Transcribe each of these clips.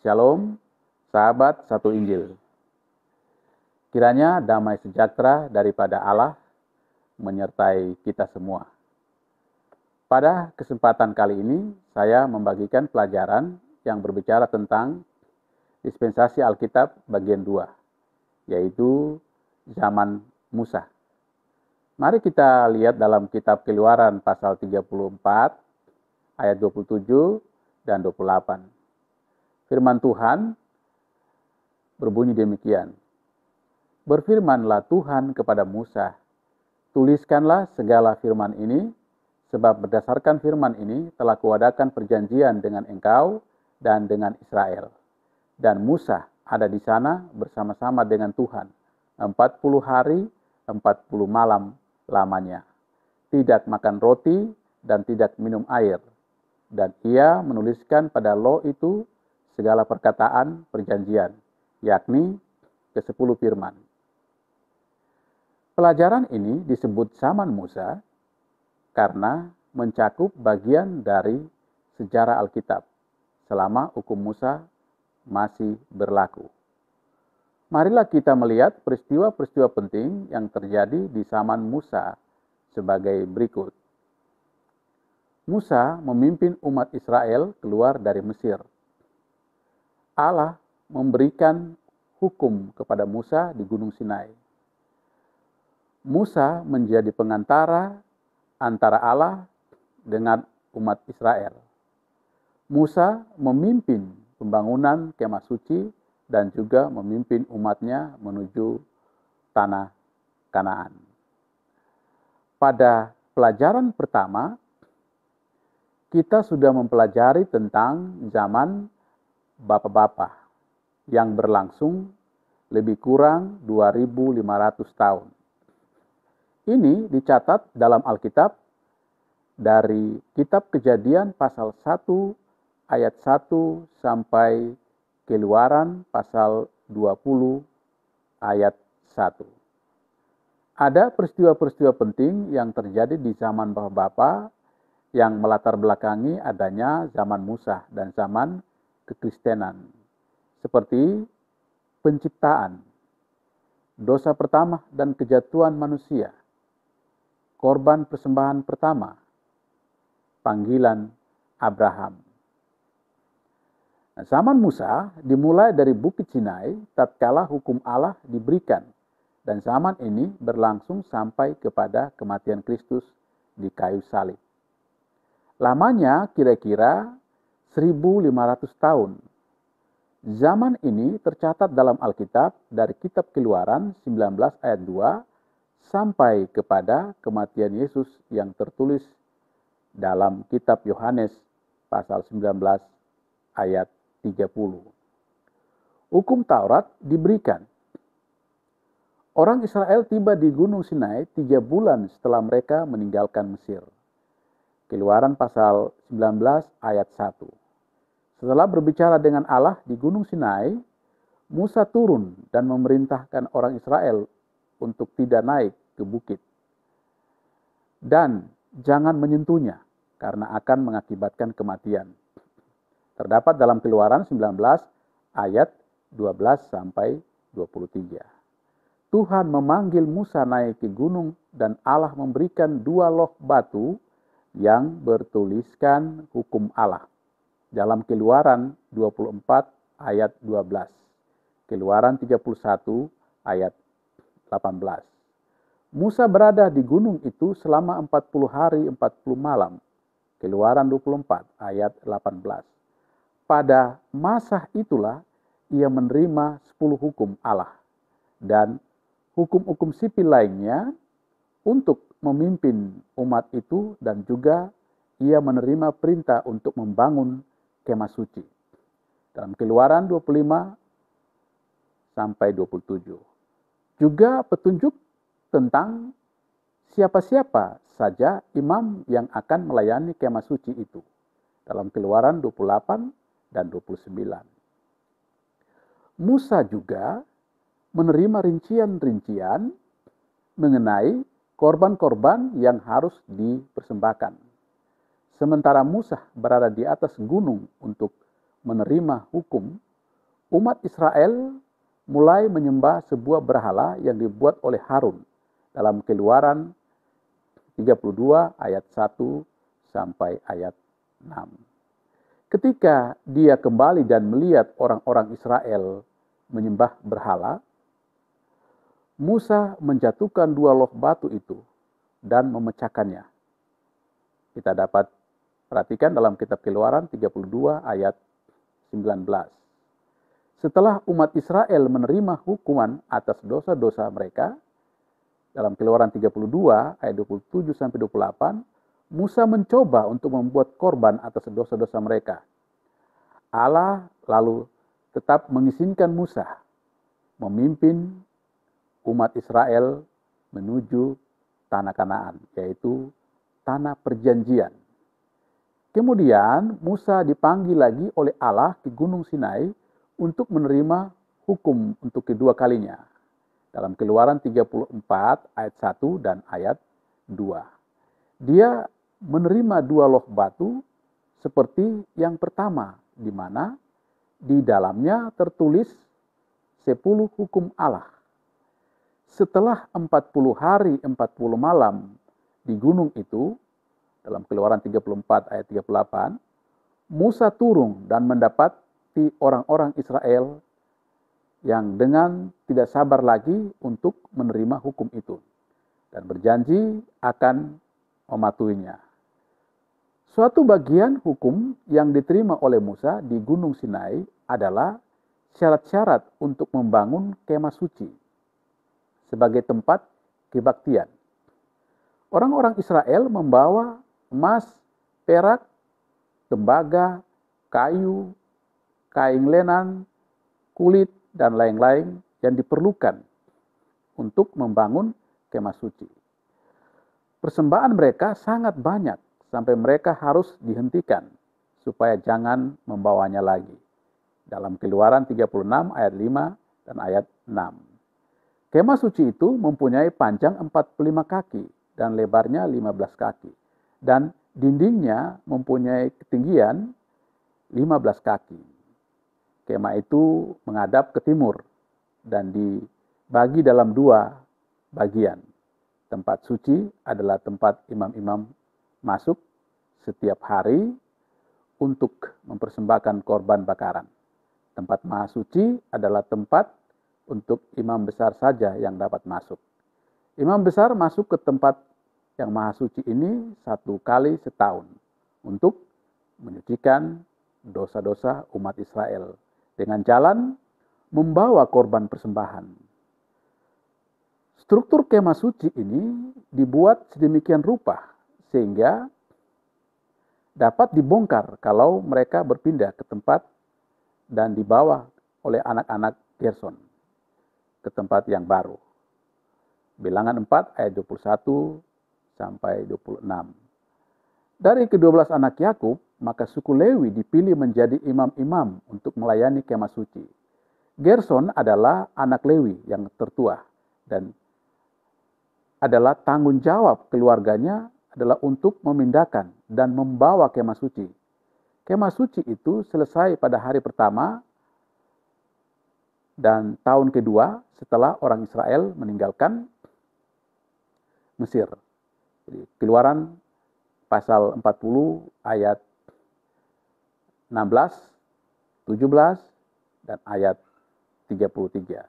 Shalom, sahabat satu Injil. Kiranya damai sejahtera daripada Allah menyertai kita semua. Pada kesempatan kali ini, saya membagikan pelajaran yang berbicara tentang dispensasi Alkitab bagian 2, yaitu zaman Musa. Mari kita lihat dalam kitab Keluaran pasal 34, ayat 27 dan 28. Firman Tuhan berbunyi demikian. Berfirmanlah Tuhan kepada Musa, tuliskanlah segala firman ini, sebab berdasarkan firman ini telah kuadakan perjanjian dengan engkau dan dengan Israel. Dan Musa ada di sana bersama-sama dengan Tuhan 40 hari, 40 malam lamanya. Tidak makan roti dan tidak minum air. Dan ia menuliskan pada lo itu segala perkataan perjanjian, yakni ke-10 firman. Pelajaran ini disebut zaman Musa karena mencakup bagian dari sejarah Alkitab selama hukum Musa masih berlaku. Marilah kita melihat peristiwa-peristiwa penting yang terjadi di zaman Musa sebagai berikut. Musa memimpin umat Israel keluar dari Mesir. Allah memberikan hukum kepada Musa di Gunung Sinai. Musa menjadi pengantara antara Allah dengan umat Israel. Musa memimpin pembangunan kemah suci dan juga memimpin umatnya menuju tanah Kanaan. Pada pelajaran pertama, kita sudah mempelajari tentang zaman bapak-bapak yang berlangsung lebih kurang 2.500 tahun. Ini dicatat dalam Alkitab dari kitab Kejadian pasal 1 ayat 1 sampai Keluaran pasal 20 ayat 1. Ada peristiwa-peristiwa penting yang terjadi di zaman bapak-bapak yang melatar belakangi adanya zaman Musa dan zaman kekristenan, seperti penciptaan, dosa pertama dan kejatuhan manusia, korban persembahan pertama, panggilan Abraham. Zaman Musa dimulai dari Bukit Sinai tatkala hukum Allah diberikan, dan zaman ini berlangsung sampai kepada kematian Kristus di kayu salib. Lamanya kira-kira 1.500 tahun. Zaman ini tercatat dalam Alkitab dari kitab Keluaran 19 ayat 2 sampai kepada kematian Yesus yang tertulis dalam kitab Yohanes pasal 19 ayat 30. Hukum Taurat diberikan. Orang Israel tiba di Gunung Sinai 3 bulan setelah mereka meninggalkan Mesir. Keluaran pasal 19 ayat 1. Setelah berbicara dengan Allah di Gunung Sinai, Musa turun dan memerintahkan orang Israel untuk tidak naik ke bukit. Dan jangan menyentuhnya karena akan mengakibatkan kematian. Terdapat dalam Keluaran 19 ayat 12 sampai 23. Tuhan memanggil Musa naik ke gunung dan Allah memberikan 2 loh batu yang bertuliskan hukum Allah. Dalam Keluaran 24 ayat 12. Keluaran 31 ayat 18. Musa berada di gunung itu selama 40 hari 40 malam. Keluaran 24 ayat 18. Pada masa itulah ia menerima 10 hukum Allah dan hukum-hukum sipil lainnya untuk memimpin umat itu, dan juga ia menerima perintah untuk membangun kemah suci. Dalam Keluaran 25 sampai 27. Juga petunjuk tentang siapa-siapa saja imam yang akan melayani kemah suci itu. Dalam Keluaran 28 dan 29. Musa juga menerima rincian-rincian mengenai korban-korban yang harus dipersembahkan. Sementara Musa berada di atas gunung untuk menerima hukum, umat Israel mulai menyembah sebuah berhala yang dibuat oleh Harun dalam Keluaran 32 ayat 1 sampai ayat 6. Ketika dia kembali dan melihat orang-orang Israel menyembah berhala, Musa menjatuhkan 2 loh batu itu dan memecahkannya. Kita dapat perhatikan dalam kitab Keluaran 32 ayat 19. Setelah umat Israel menerima hukuman atas dosa-dosa mereka, dalam Keluaran 32 ayat 27 sampai 28, Musa mencoba untuk membuat korban atas dosa-dosa mereka. Allah lalu tetap mengizinkan Musa memimpin umat Israel menuju tanah Kanaan, yaitu tanah perjanjian. Kemudian Musa dipanggil lagi oleh Allah ke Gunung Sinai untuk menerima hukum untuk kedua kalinya. Dalam Keluaran 34 ayat 1 dan ayat 2. Dia menerima 2 loh batu seperti yang pertama, di mana di dalamnya tertulis 10 hukum Allah. Setelah 40 hari 40 malam di gunung itu, dalam Keluaran 34 ayat 38, Musa turun dan mendapati orang-orang Israel yang dengan tidak sabar lagi untuk menerima hukum itu dan berjanji akan mematuhinya. Suatu bagian hukum yang diterima oleh Musa di Gunung Sinai adalah syarat-syarat untuk membangun kemah suci sebagai tempat kebaktian. Orang-orang Israel membawa emas, perak, tembaga, kayu, kain lenan, kulit, dan lain-lain yang diperlukan untuk membangun kemah suci. Persembahan mereka sangat banyak sampai mereka harus dihentikan supaya jangan membawanya lagi. Dalam Keluaran 36 ayat 5 dan ayat 6. Kemah suci itu mempunyai panjang 45 kaki dan lebarnya 15 kaki. Dan dindingnya mempunyai ketinggian 15 kaki. Kemah itu menghadap ke timur dan dibagi dalam 2 bagian. Tempat suci adalah tempat imam-imam masuk setiap hari untuk mempersembahkan korban bakaran. Tempat maha suci adalah tempat untuk imam besar saja yang dapat masuk. Imam besar masuk ke tempat yang maha suci ini 1 kali setahun untuk menyucikan dosa-dosa umat Israel dengan jalan membawa korban persembahan. Struktur kemah suci ini dibuat sedemikian rupa sehingga dapat dibongkar kalau mereka berpindah ke tempat dan dibawa oleh anak-anak Gerson ke tempat yang baru. Bilangan 4 ayat 21 sampai 26. Dari ke-12 anak Yakub, maka suku Lewi dipilih menjadi imam-imam untuk melayani kemah suci. Gerson adalah anak Lewi yang tertua dan adalah tanggung jawab keluarganya adalah untuk memindahkan dan membawa kemah suci. Kemah suci itu selesai pada hari pertama dan tahun kedua setelah orang Israel meninggalkan Mesir. Jadi, Keluaran pasal 40 ayat 16, 17, dan ayat 33.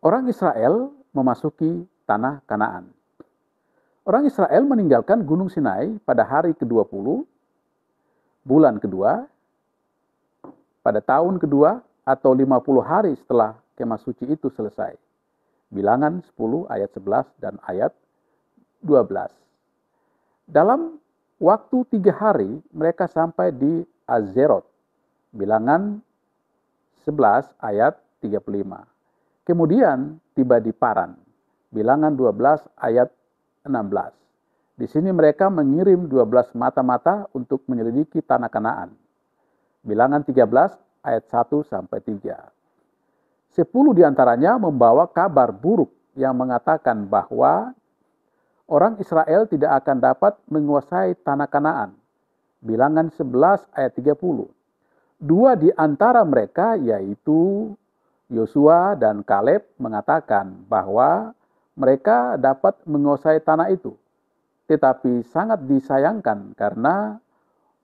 Orang Israel memasuki tanah Kanaan. Orang Israel meninggalkan Gunung Sinai pada hari ke-20, bulan kedua, pada tahun kedua atau 50 hari setelah kemah suci itu selesai. Bilangan 10 ayat 11 dan ayat 12. Dalam waktu 3 hari mereka sampai di Azerot. Bilangan 11 ayat 35. Kemudian tiba di Paran. Bilangan 12 ayat 16. Di sini mereka mengirim 12 mata-mata untuk menyelidiki tanah Kanaan. Bilangan 13 ayat 1 sampai 3. 10 diantaranya membawa kabar buruk yang mengatakan bahwa orang Israel tidak akan dapat menguasai tanah Kanaan. Bilangan 11 ayat 30. Dua di antara mereka, yaitu Yosua dan Kaleb, mengatakan bahwa mereka dapat menguasai tanah itu. Tetapi sangat disayangkan karena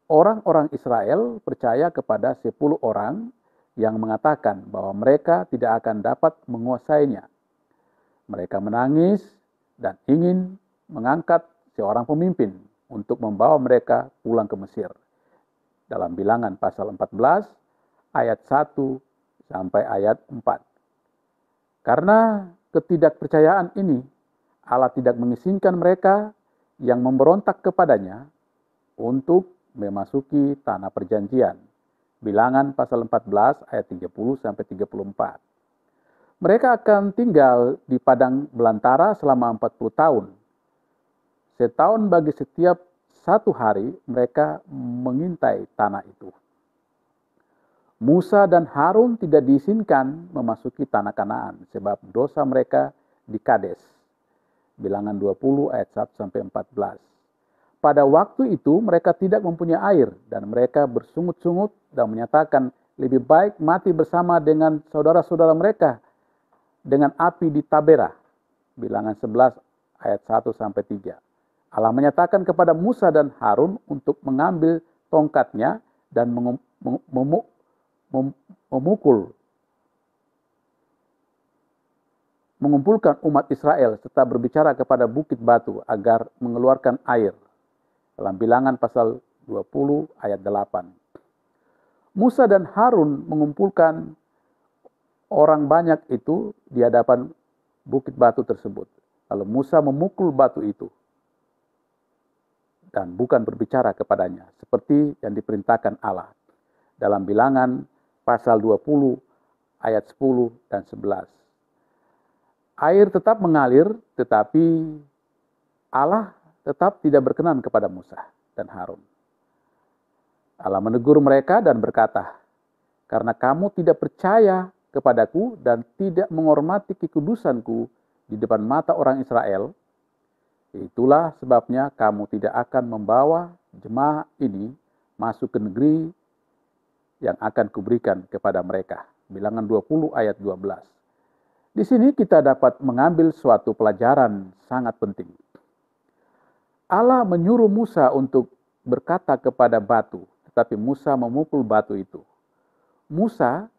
orang-orang Israel percaya kepada 10 orang yang mengatakan bahwa mereka tidak akan dapat menguasainya. Mereka menangis dan ingin mengangkat seorang pemimpin untuk membawa mereka pulang ke Mesir. Dalam Bilangan pasal 14 ayat 1 sampai ayat 4. Karena ketidakpercayaan ini, Allah tidak mengizinkan mereka yang memberontak kepadanya untuk memasuki tanah perjanjian. Bilangan pasal 14 ayat 30 sampai 34. Mereka akan tinggal di padang belantara selama 40 tahun. Setahun bagi setiap satu hari mereka mengintai tanah itu. Musa dan Harun tidak diizinkan memasuki tanah Kanaan sebab dosa mereka di Kades. Bilangan 20 ayat 1 sampai 14. Pada waktu itu mereka tidak mempunyai air dan mereka bersungut-sungut dan menyatakan lebih baik mati bersama dengan saudara-saudara mereka dengan api di Tabera. Bilangan 11 ayat 1 sampai 3. Allah menyatakan kepada Musa dan Harun untuk mengambil tongkatnya dan mengumpulkan umat Israel serta berbicara kepada bukit batu agar mengeluarkan air. Dalam Bilangan pasal 20 ayat 8. Musa dan Harun mengumpulkan orang banyak itu di hadapan bukit batu tersebut. Lalu Musa memukul batu itu dan bukan berbicara kepadanya seperti yang diperintahkan Allah. Dalam Bilangan pasal 20 ayat 10 dan 11. Air tetap mengalir, tetapi Allah tetap tidak berkenan kepada Musa dan Harun. Allah menegur mereka dan berkata, "Karena kamu tidak percaya kepadaku dan tidak menghormati kekudusanku di depan mata orang Israel, itulah sebabnya kamu tidak akan membawa jemaah ini masuk ke negeri yang akan kuberikan kepada mereka." Bilangan 20 ayat 12. Di sini kita dapat mengambil suatu pelajaran sangat penting. Allah menyuruh Musa untuk berkata kepada batu, tetapi Musa memukul batu itu. Musa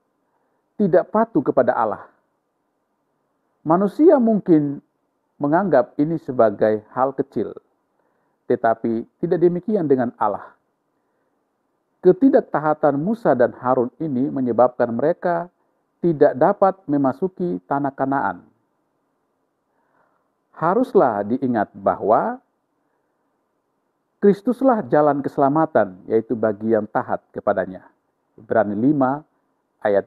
tidak patuh kepada Allah. Manusia mungkin menganggap ini sebagai hal kecil, tetapi tidak demikian dengan Allah. Ketidaktaatan Musa dan Harun ini menyebabkan mereka tidak dapat memasuki tanah Kanaan. Haruslah diingat bahwa Kristuslah jalan keselamatan, yaitu bagi yang taat kepadanya. Ibrani 5 ayat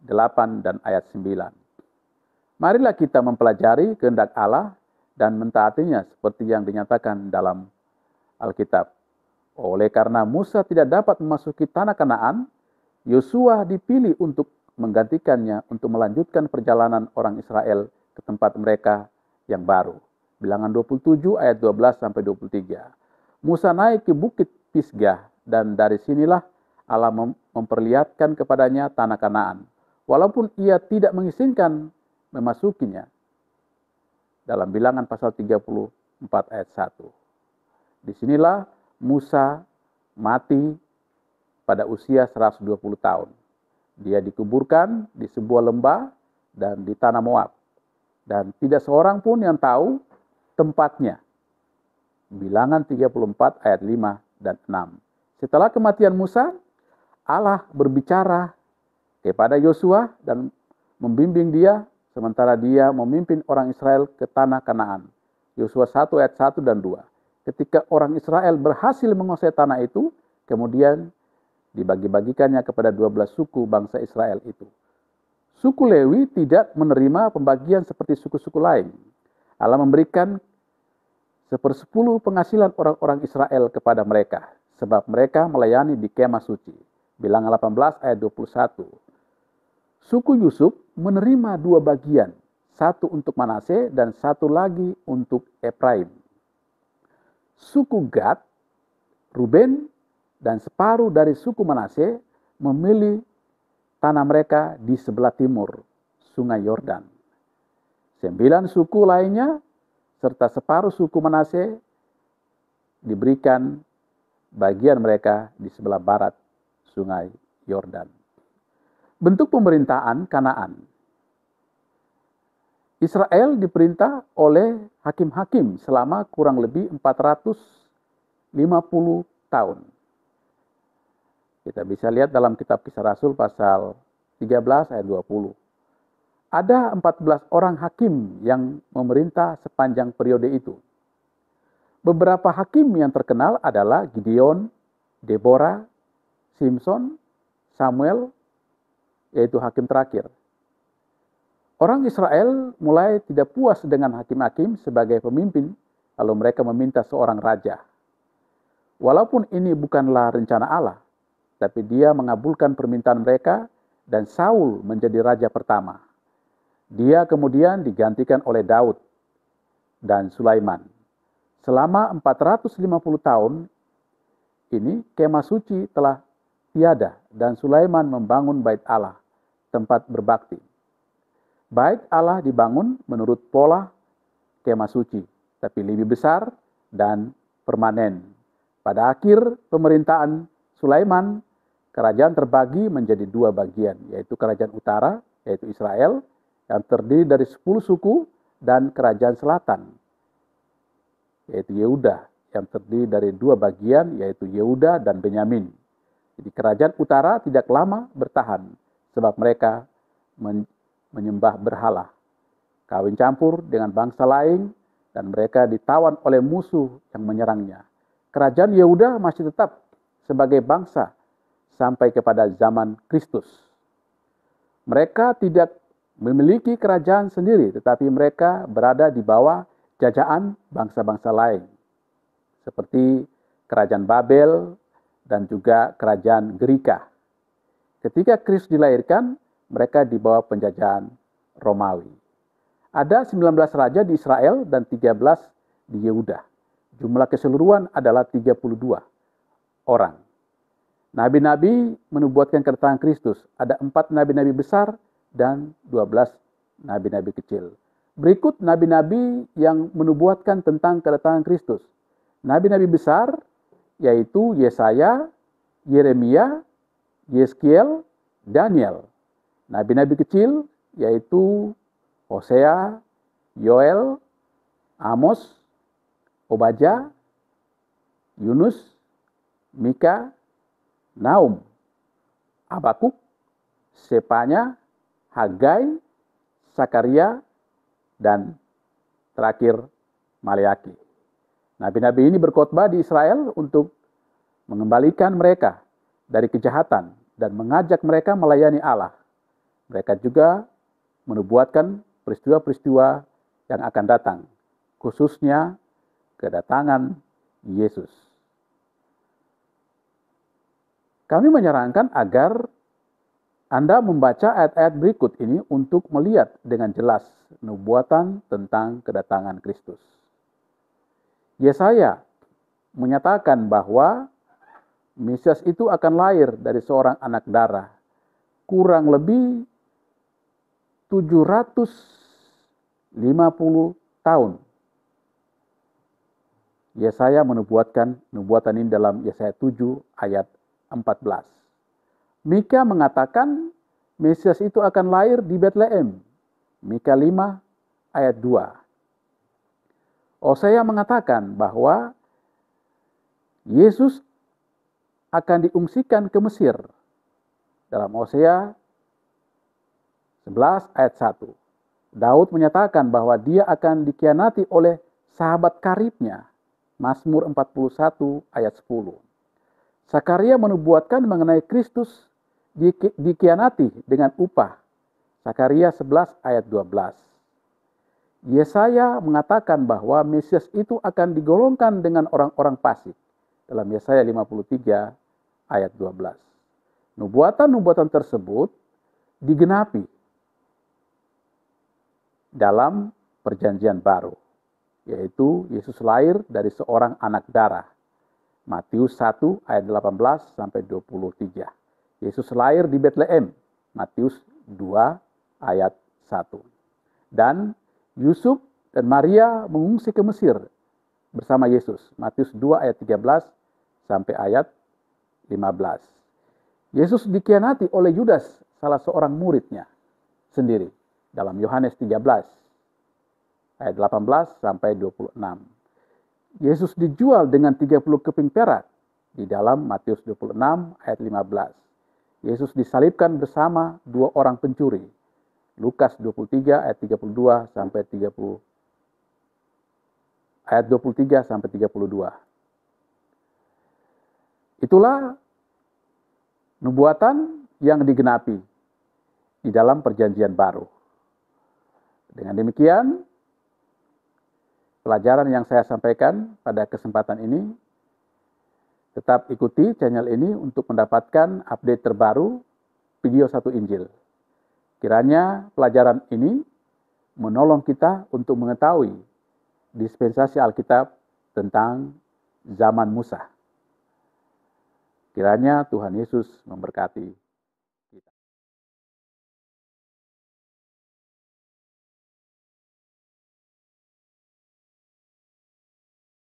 8 dan ayat 9. Marilah kita mempelajari kehendak Allah dan mentaatinya seperti yang dinyatakan dalam Alkitab. Oleh karena Musa tidak dapat memasuki tanah Kanaan, Yosua dipilih untuk menggantikannya untuk melanjutkan perjalanan orang Israel ke tempat mereka yang baru. Bilangan 27 ayat 12 sampai 23. Musa naik ke bukit Pisgah dan dari sinilah Allah memperlihatkan kepadanya tanah Kanaan, walaupun ia tidak mengizinkan memasukinya. Dalam Bilangan pasal 34 ayat 1. Disinilah Musa mati pada usia 120 tahun. Dia dikuburkan di sebuah lembah dan di tanah Moab. Dan tidak seorang pun yang tahu tempatnya. Bilangan 34 ayat 5 dan 6. Setelah kematian Musa, Allah berbicara kepada Yosua dan membimbing dia sementara dia memimpin orang Israel ke tanah Kanaan. Yosua 1 ayat 1 dan 2. Ketika orang Israel berhasil menguasai tanah itu, kemudian dibagi-bagikannya kepada 12 suku bangsa Israel itu. Suku Lewi tidak menerima pembagian seperti suku-suku lain. Allah memberikan 1/10 penghasilan orang-orang Israel kepada mereka, sebab mereka melayani di kemah suci. Bilangan 18 ayat 21. Suku Yusuf menerima 2 bagian, satu untuk Manase dan satu lagi untuk Efraim. Suku Gad, Ruben, dan separuh dari suku Manase memilih tanah mereka di sebelah timur Sungai Yordan. 9 suku lainnya serta separuh suku Manasye diberikan bagian mereka di sebelah barat Sungai Yordan. Bentuk pemerintahan Kanaan. Israel diperintah oleh hakim-hakim selama kurang lebih 450 tahun. Kita bisa lihat dalam kitab Kisah Rasul pasal 13 ayat 20. Ada 14 orang hakim yang memerintah sepanjang periode itu. Beberapa hakim yang terkenal adalah Gideon, Deborah, Simpson, Samuel, yaitu hakim terakhir. Orang Israel mulai tidak puas dengan hakim-hakim sebagai pemimpin, lalu mereka meminta seorang raja. Walaupun ini bukanlah rencana Allah, tapi Dia mengabulkan permintaan mereka dan Saul menjadi raja pertama. Dia kemudian digantikan oleh Daud dan Sulaiman. Selama 450 tahun ini, kemah suci telah tiada dan Sulaiman membangun bait Allah, tempat berbakti. Bait Allah dibangun menurut pola kemah suci, tapi lebih besar dan permanen. Pada akhir pemerintahan Sulaiman, kerajaan terbagi menjadi 2 bagian, yaitu kerajaan utara, yaitu Israel, yang terdiri dari 10 suku, dan kerajaan selatan, yaitu Yehuda, yang terdiri dari 2 bagian, yaitu Yehuda dan Benyamin. Jadi kerajaan utara tidak lama bertahan, sebab mereka menyembah berhala, kawin campur dengan bangsa lain, dan mereka ditawan oleh musuh yang menyerangnya. Kerajaan Yehuda masih tetap sebagai bangsa sampai kepada zaman Kristus. Mereka tidak memiliki kerajaan sendiri, tetapi mereka berada di bawah jajahan bangsa-bangsa lain, seperti kerajaan Babel dan juga kerajaan Gerika. Ketika Kristus dilahirkan, mereka di bawah penjajahan Romawi. Ada 19 raja di Israel dan 13 di Yehuda. Jumlah keseluruhan adalah 32 orang. Nabi-nabi menubuatkan kedatangan Kristus. Ada 4 nabi-nabi besar dan 12 nabi-nabi kecil. Berikut nabi-nabi yang menubuatkan tentang kedatangan Kristus. Nabi-nabi besar yaitu Yesaya, Yeremia, Yeskiel, Daniel. Nabi-nabi kecil yaitu Hosea, Yoel, Amos, Obadya, Yunus, Mika, Naum, Habakuk, Sefanya, Hagai, Sakaria, dan terakhir Maleaki. Nabi-nabi ini berkhotbah di Israel untuk mengembalikan mereka dari kejahatan dan mengajak mereka melayani Allah. Mereka juga menubuatkan peristiwa-peristiwa yang akan datang, khususnya kedatangan Yesus. Kami menyarankan agar Anda membaca ayat-ayat berikut ini untuk melihat dengan jelas nubuatan tentang kedatangan Kristus. Yesaya menyatakan bahwa Mesias itu akan lahir dari seorang anak darah, kurang lebih 750 tahun. Yesaya menubuatkan nubuatan ini dalam Yesaya 7 ayat 14. Mika mengatakan Mesias itu akan lahir di Betlehem. Mika 5 ayat 2. Hosea mengatakan bahwa Yesus akan diungsikan ke Mesir. Dalam Hosea 11 ayat 1. Daud menyatakan bahwa dia akan dikhianati oleh sahabat karibnya. Mazmur 41 ayat 10. Sakaria menubuatkan mengenai Kristus dikhianati dengan upah. Sakaria 11 ayat 12. Yesaya mengatakan bahwa Mesias itu akan digolongkan dengan orang-orang fasik. Dalam Yesaya 53 ayat 12. Nubuatan-nubuatan tersebut digenapi dalam perjanjian baru, yaitu Yesus lahir dari seorang anak darah. Matius 1 ayat 18 sampai 23. Yesus lahir di Betlehem, Matius 2 ayat 1. Dan Yusuf dan Maria mengungsi ke Mesir bersama Yesus, Matius 2 ayat 13 sampai ayat 15. Yesus dikhianati oleh Yudas, salah seorang muridnya sendiri, dalam Yohanes 13 ayat 18 sampai 26. Yesus dijual dengan 30 keping perak di dalam Matius 26 ayat 15. Yesus disalibkan bersama dua orang pencuri, Lukas 23 ayat 32 sampai 30 ayat 23 sampai 32. Itulah nubuatan yang digenapi di dalam perjanjian baru. Dengan demikian, pelajaran yang saya sampaikan pada kesempatan ini, tetap ikuti channel ini untuk mendapatkan update terbaru video satu Injil. Kiranya pelajaran ini menolong kita untuk mengetahui dispensasi Alkitab tentang zaman Musa. Kiranya Tuhan Yesus memberkati.